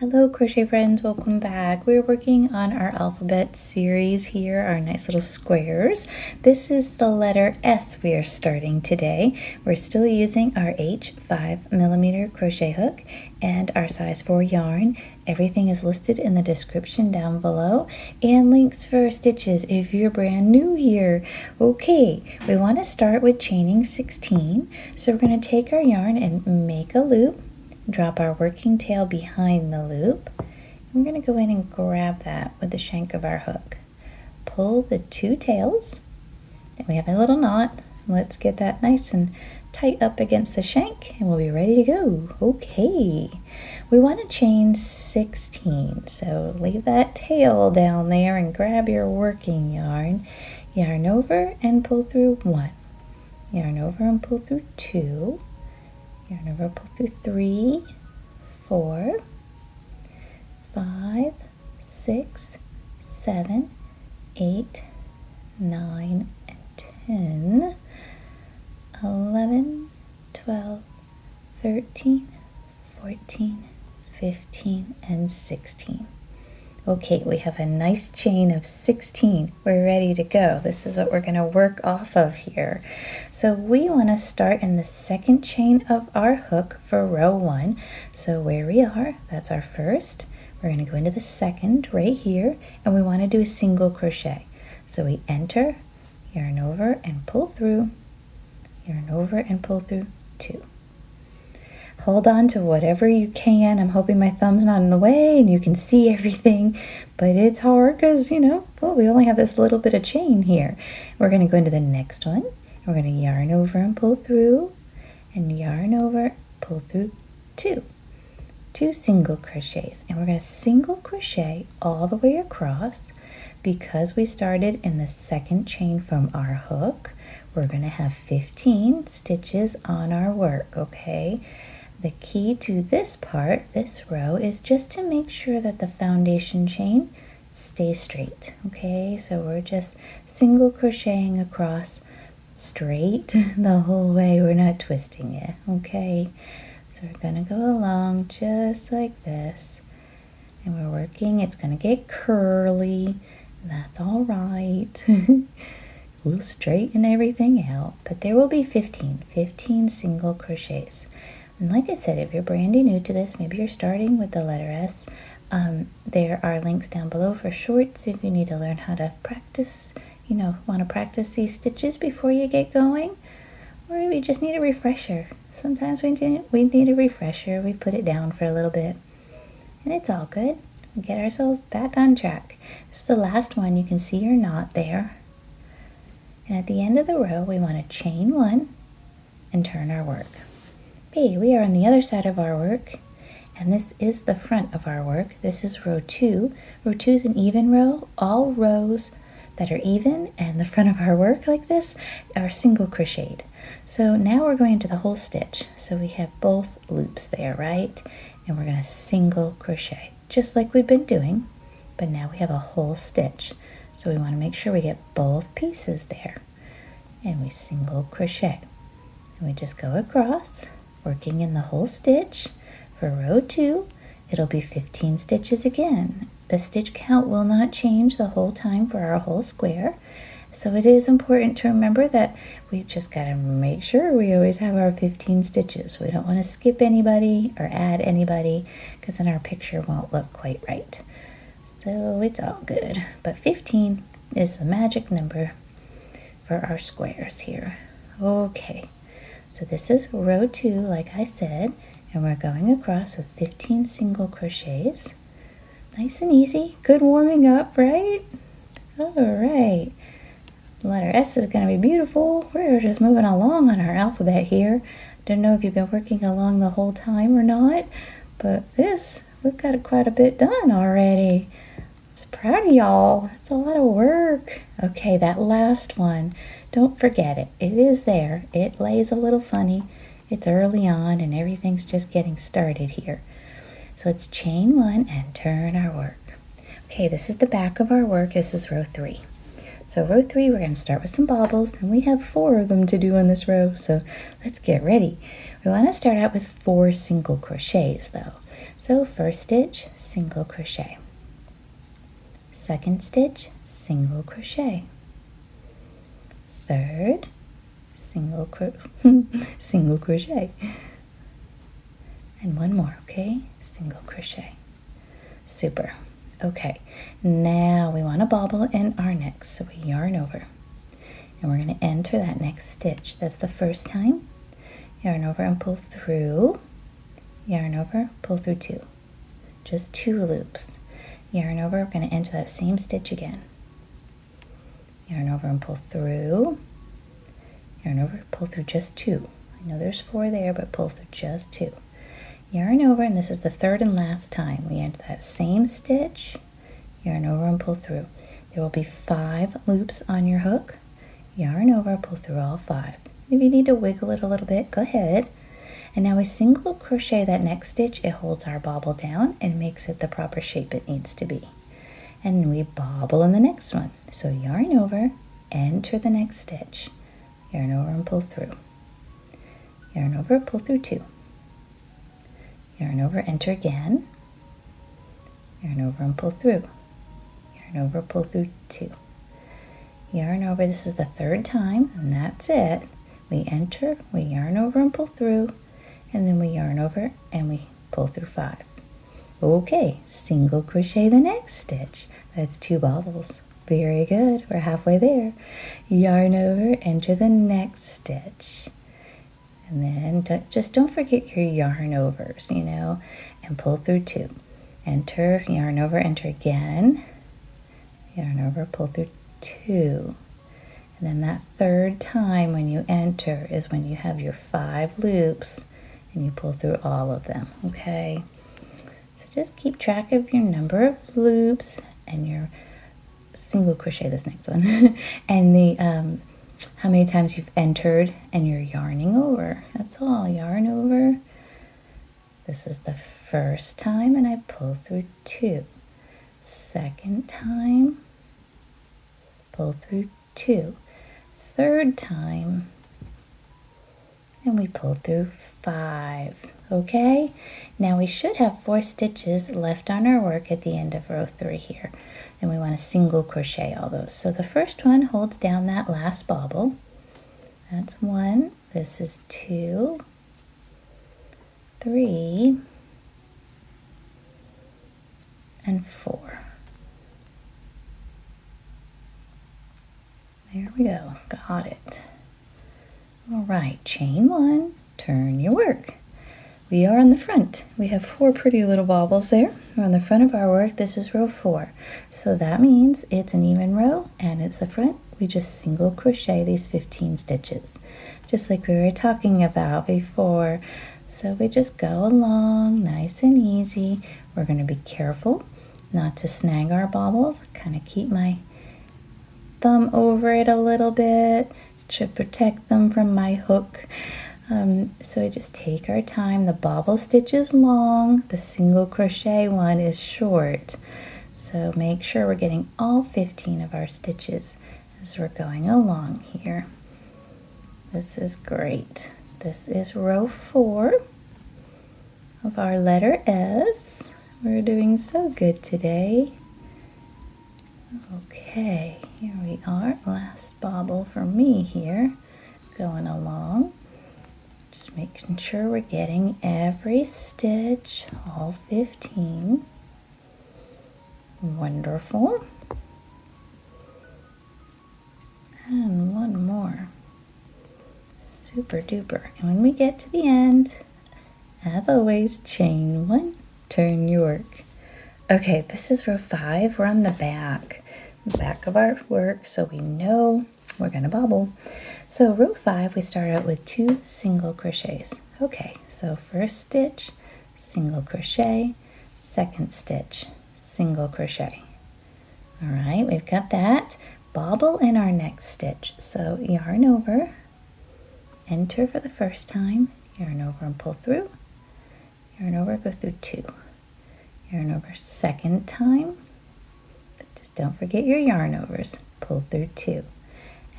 Hello crochet friends, welcome back. We're working on our alphabet series here, our nice little squares. This is the letter S we are starting today. We're still using our H5mm crochet hook and our size 4 yarn. Everything is listed in the description down below and links for stitches if you're brand new here. Okay, we want to start with chaining 16. So we're going to take our yarn and make a loop. Drop our working tail behind the loop. We're going to go in and grab that with the shank of our hook. Pull the two tails. And we have a little knot. Let's get that nice and tight up against the shank and we'll be ready to go. Okay. We want to chain 16. So leave that tail down there and grab your working yarn. Yarn over and pull through 1. Yarn over and pull through 2. Yarn over, pull through 3, 4, 5, 6, 7, 8, 9, and 10, 11, 12, 13, 14, 15, and 16. Okay, we have a nice chain of 16. We're ready to go. This is what we're going to work off of here. So we want to start in the second chain of our hook for row 1. So where we are, that's our first. We're going to go into the second right here, and we want to do a single crochet. So we enter, yarn over and pull through, yarn over and pull through 2. Hold on to whatever you can. I'm hoping my thumb's not in the way and you can see everything, but it's hard because, well, we only have this little bit of chain here. We're going to go into the next one. We're going to yarn over and pull through, and yarn over, pull through 2. 2 single crochets, and we're going to single crochet all the way across. Because we started in the second chain from our hook, we're going to have 15 stitches on our work, okay? The key to this part, this row, is just to make sure that the foundation chain stays straight, okay? So we're just single crocheting across straight the whole way. We're not twisting it, okay? So we're going to go along just like this, and we're working. It's going to get curly. That's all right. We'll straighten everything out, but there will be 15 single crochets. And like I said, if you're brandy new to this, maybe you're starting with the letter S, there are links down below for shorts if you need to learn how to practice, want to practice these stitches before you get going, or maybe you just need a refresher. Sometimes we need a refresher. We put it down for a little bit, and it's all good. We get ourselves back on track. This is the last one. You can see your knot there. And at the end of the row, we want to chain 1 and turn our work. Okay, we are on the other side of our work, and this is the front of our work. This is row 2. Row 2 is an even row. All rows that are even and the front of our work like this are single crocheted. So now we're going into the whole stitch. So we have both loops there, right? And we're going to single crochet, just like we've been doing, but now we have a whole stitch. So we want to make sure we get both pieces there. And we single crochet. And we just go across, working in the whole stitch. For row 2, it'll be 15 stitches again. The stitch count will not change the whole time for our whole square. So it is important to remember that we just got to make sure we always have our 15 stitches. We don't want to skip anybody or add anybody, because then our picture won't look quite right. So it's all good. But 15 is the magic number for our squares here. Okay. So this is row 2, like I said, and we're going across with 15 single crochets. Nice and easy. Good warming up, right? All right. Letter S is going to be beautiful. We're just moving along on our alphabet here. Don't know if you've been working along the whole time or not, but we've got quite a bit done already. I'm just proud of y'all. It's a lot of work. Okay, that last one. Don't forget it. It is there. It lays a little funny. It's early on and everything's just getting started here. So let's chain 1 and turn our work. Okay, this is the back of our work. This is row 3. So row 3, we're going to start with some bobbles, and we have 4 of them to do in this row. So let's get ready. We want to start out with 4 single crochets though. So first stitch, single crochet. Second stitch, single crochet. Third, single crochet. And one more, okay? Single crochet. Super. Okay, now we want to bobble in our next, so we yarn over. And we're going to enter that next stitch. That's the first time. Yarn over and pull through. Yarn over, pull through 2. Just 2 loops. Yarn over, we're going to enter that same stitch again. Yarn over and pull through. Yarn over, pull through just 2. I know there's 4 there, but pull through just 2. Yarn over, and this is the third and last time. We enter that same stitch, yarn over and pull through. There will be 5 loops on your hook. Yarn over, pull through all 5. If you need to wiggle it a little bit, go ahead. And now we single crochet that next stitch. It holds our bobble down and makes it the proper shape it needs to be. And we bobble in the next one. So yarn over, enter the next stitch. Yarn over and pull through. Yarn over, pull through 2. Yarn over, enter again. Yarn over and pull through. Yarn over, pull through 2. Yarn over, this is the third time, and that's it. We enter, we yarn over and pull through, and then we yarn over and we pull through 5. Okay, single crochet the next stitch. That's 2 bobbles. Very good, we're halfway there. Yarn over, enter the next stitch. And then just don't forget your yarn overs, and pull through 2. Enter, yarn over, enter again. Yarn over, pull through 2. And then that third time when you enter is when you have your 5 loops and you pull through all of them, okay? So just keep track of your number of loops and your single crochet this next one and the how many times you've entered and you're yarning over. That's all. Yarn over. This is the first time and I pull through 2. Second time, pull through 2. Third time, and we pull through 5. Okay? Now we should have 4 stitches left on our work at the end of row 3 here. And we want to single crochet all those. So the first one holds down that last bobble. That's 1. This is 2, 3, and 4. There we go. Got it. All right, chain 1, turn your work. We are on the front. We have 4 pretty little bobbles there. We're on the front of our work. This is row 4. So that means it's an even row and it's the front. We just single crochet these 15 stitches, just like we were talking about before. So we just go along nice and easy. We're going to be careful not to snag our bobbles. Kind of keep my thumb over it a little bit to protect them from my hook. So we just take our time. The bobble stitch is long, the single crochet one is short. So make sure we're getting all 15 of our stitches as we're going along here. This is great. This is row 4 of our letter S. We're doing so good today. Okay, here we are. Last bobble for me here, going along. Just making sure we're getting every stitch, all 15. Wonderful. And one more. Super duper. And when we get to the end, as always, chain 1, turn your work. Okay, this is row 5. We're on the back of our work, so we know we're going to bobble. So row 5, we start out with 2 single crochets. Okay, so first stitch, single crochet, second stitch, single crochet. All right, we've got that. Bobble in our next stitch. So yarn over, enter for the first time, yarn over and pull through, yarn over, go through 2. Yarn over second time, but just don't forget your yarn overs, pull through 2.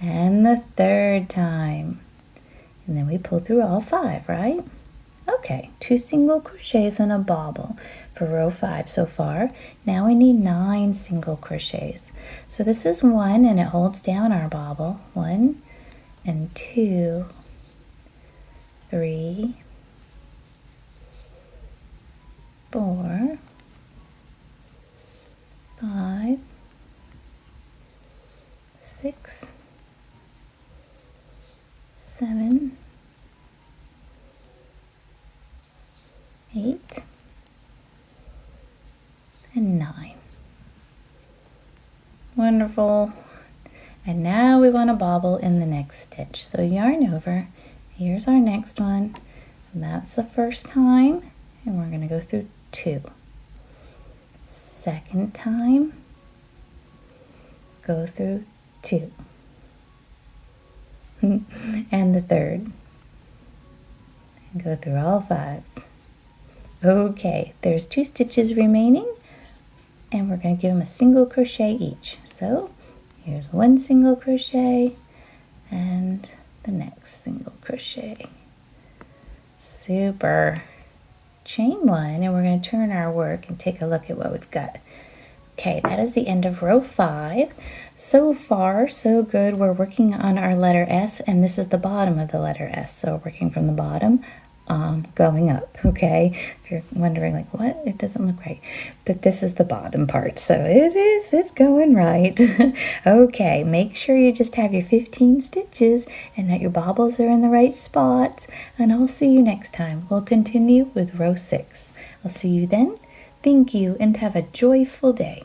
And the third time, and then we pull through all 5, right? Okay, 2 single crochets and a bobble for row 5 so far. Now we need 9 single crochets. So this is 1 and it holds down our bobble. 1 and 2, 3, 4, 5, 6, 7, 8, and 9. Wonderful. And now we want to bobble in the next stitch. So yarn over. Here's our next one. And that's the first time. And we're going to go through 2. Second time, go through 2. And the third. And go through all 5. Okay, there's 2 stitches remaining. And we're going to give them a single crochet each. So here's 1 single crochet and the next single crochet. Super. Chain 1, and we're going to turn our work and take a look at what we've got. Okay, that is the end of row 5. So far, so good. We're working on our letter S, and this is the bottom of the letter S. So working from the bottom, going up, okay? If you're wondering, like, what? It doesn't look right. But this is the bottom part, so it's going right. Okay, make sure you just have your 15 stitches and that your bobbles are in the right spots, and I'll see you next time. We'll continue with row 6. I'll see you then. Thank you, and have a joyful day.